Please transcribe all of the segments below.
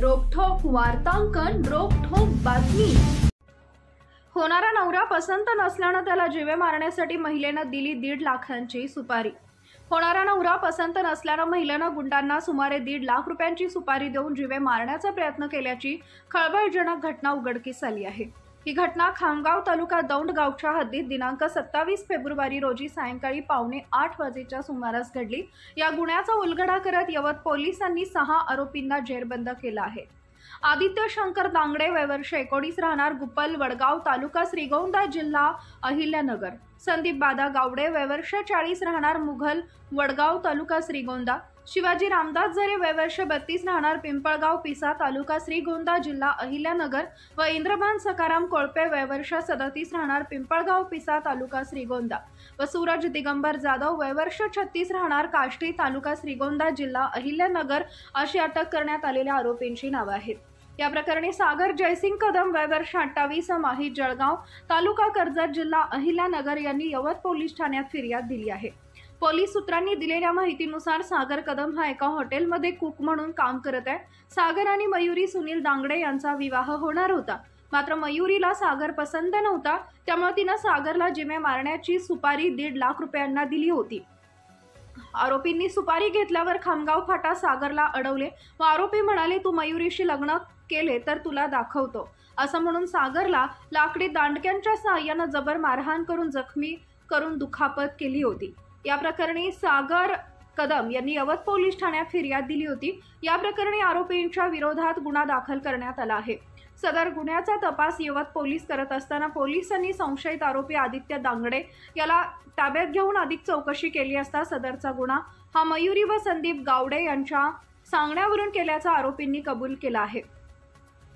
रोखठोक वार्तांकन, रोखठोक बातमी। होणारा नवरा पसंत नसल्याने त्याला जीवे मारण्यासाठी महिलेनं दिली 1.5 लाखांची सुपारी। होणारा नवरा पसंत नसल्याने महिलेनं गुंडांना सुमारे 1.5 लाख रुपयांची सुपारी देऊन जीवे मारण्याचा प्रयत्न केल्याची खळबळजनक घटना उघडकीस आली आहे। ही घटना खामगाव तालुका दौंड गावच्या हद्दीत दिनांक 27 फेब्रुवारी रोजी सायंकाळी 7:45 वाजेच्या सुमारास घडली। या गुन्ह्याचा उलगडा करत यवत पोलिसांनी 6 आरोपींना जेरबंद केलं आहे। आदित्य शंकर दांगडे वय वर्ष 19 राहणार गुप्पल वडगाव तालुका श्रीगोंदा जिल्हा अहिल्यानगर। संदीप बादा गावडे वय वर्ष 40 राहणार मुघल वडगाव तालुका श्रीगोंदा। शिवाजी रामदास जरे वय वर्ष 32 राहणार पिंपळगाव पिसा तालुका श्रीगोंदा जिल्हा अहिल्यानगर व इंद्रभान सकाराम कोळपे वय वर्ष 37 राहणार पिंपळगाव पिसा तालुका श्रीगोंदा व सूरज दिगंबर जाधव वय वर्ष 36 राहणार काष्टी तालुका श्रीगोंदा जिल्हा अहिल्यानगर अशी अटक करण्यात आलेल्या आरोपींची नावे आहेत। या प्रकरणी सागर जयसिंग कदम वय वर्ष 28 माही जळगाव तालुका कर्जत जिल्हा अहिल्यानगर यांनी यवत पोलीस ठाण्यात फिर्याद दिली आहे। पोलीस सूत्रांनी दिलेल्या माहितीनुसार सागर कदम हा एका हॉटेलमध्ये कुक म्हणून काम करत आहे। सागर आणि मयुरी सुनील दांगडे यांचा विवाह होणार होता, मात्र मयुरीला सागर पसंत नव्हता, त्यामुळे तिने सागरला जीवे मारण्याची सुपारी 1.5 लाख रुपयांना दिली होती। आरोपींनी सुपारी घेतल्यावर खामगाव फाटा सागरला अडवले व आरोपी म्हणाले, तू मयुरीशी लग्न केले तर तुला दाखवतो, असं म्हणून सागरला लाकडी दांडक्यांच्या सहाय्याने जबर मारहाण करून जखमी करून दुखापत केली होती। या प्रकरणी सागर कदम यांनी यवत पोलीस ठाण्यात फिर्याद दिली होती। या प्रकरणी आरोपींच्या विरोधात गुन्हा दाखल करण्यात आला आहे। सदर गुन्ह्याचा तपास यवत पोलीस करत असताना पोलिसांनी संशयित आरोपी आदित्य दांगडे याला ताब्यात घेऊन अधिक चौकशी केली असता सदरचा गुन्हा हा मयुरी व संदीप गावडे यांच्या सांगण्यावरून केल्याचा आरोपींनी कबूल केला आहे।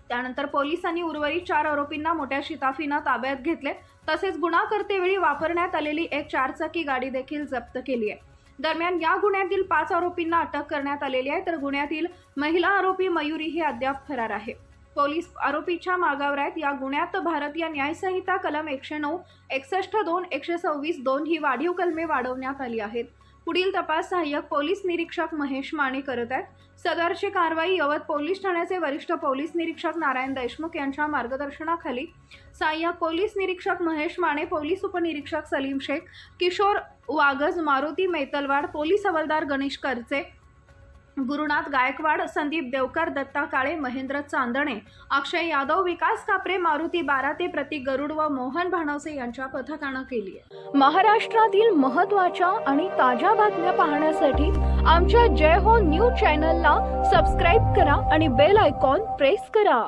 त्यानंतर पोलिसांनी उर्वरित 4 आरोपींना मोठ्या शिताफीने ताब्यात घेतले, तसेच गुन्हा करतेवेळी वापरण्यात आलेली एक 4-चाकी गाडी देखील जप्त केली आहे। दरम्यान या गुन्ह्यातील 5 आरोपींना अटक करण्यात आलेली आहे, तर गुन्ह्यातील महिला आरोपी मयुरी ही अद्याप फरार आहे। पोलीस आरोपीच्या मागावर आहेत। या गुन्ह्यात भारतीय न्याय संहिता कलम 109, 61(2), 126(2) ही वाढीव कलमे वाढवण्यात आली आहेत। पुढील तपास सहाय्यक पोलीस निरीक्षक महेश माने करत आहेत। सदरची कारवाई यवत पोलीस ठाण्याचे वरिष्ठ पोलीस निरीक्षक नारायण देशमुख यांच्या मार्गदर्शनाखाली सहाय्यक पोलीस निरीक्षक महेश माने, पोलीस उपनिरीक्षक सलीम शेख, किशोर वागज, मारुती मेतलवाड, पोलीस हवालदार गणेश करचे, गुरुनाथ गायकवाड, संदीप देवकर, दत्ता काळे, महेंद्र चांदणे, अक्षय यादव, विकास कापरे, मारुती बाराते, प्रतीक गरुड व मोहन भानवसे यांच्या पथकाने केली आहे। महाराष्ट्रातील महत्त्वाच्या आणि ताज्या बातम्या पाहण्यासाठी आमच्या जय हो न्यूज चॅनलला सबस्क्राइब करा आणि बेल आयकॉन प्रेस करा।